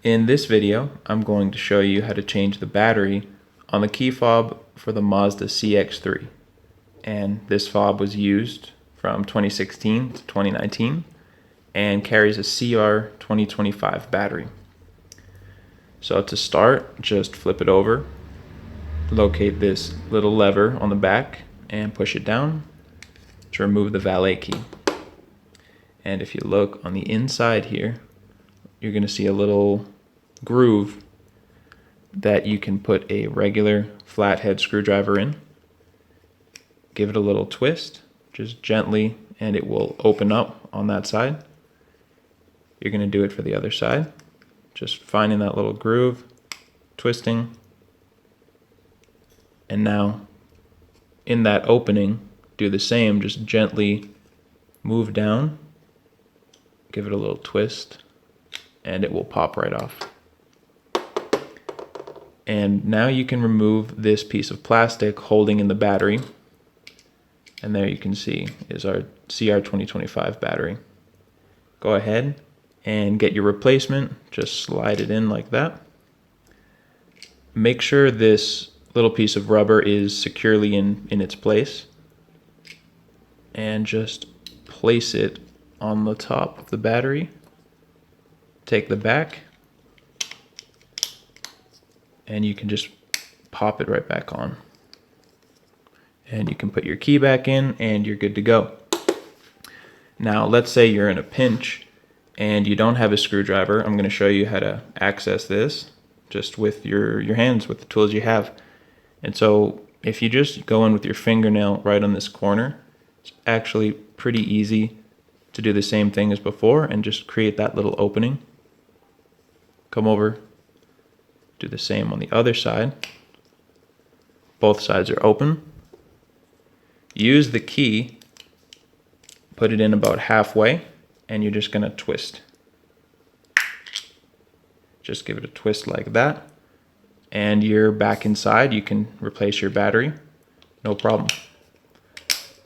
In this video, I'm going to show you how to change the battery on the key fob for the Mazda CX-3. And this fob was used from 2016 to 2019 and carries a CR 2025 battery. So to start, just flip it over, locate this little lever on the back and push it down to remove the valet key. And if you look on the inside here, you're going to see a little groove that you can put a regular flathead screwdriver in. Give it a little twist, just gently, and it will open up on that side. You're going to do it for the other side. Just finding that little groove, twisting, and now in that opening, do the same, just gently move down, give it a little twist, and it will pop right off. And now you can remove this piece of plastic holding in the battery. And there you can see is our CR 2025 battery. Go ahead and get your replacement. Just slide it in like that. Make sure this little piece of rubber is securely in its place. And just place it on the top of the battery. Take the back, and you can just pop it right back on. And you can put your key back in and you're good to go. Now let's say you're in a pinch and you don't have a screwdriver. I'm going to show you how to access this just with your hands, with the tools you have. And so if you just go in with your fingernail right on this corner, it's actually pretty easy to do the same thing as before and just create that little opening. Come over, do the same on the other side. Both sides are open. Use the key, put it in about halfway, and you're just going to twist. Just give it a twist like that, and you're back inside. You can replace your battery, no problem.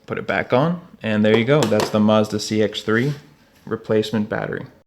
Put it back on, and there you go. That's the Mazda CX-3 replacement battery.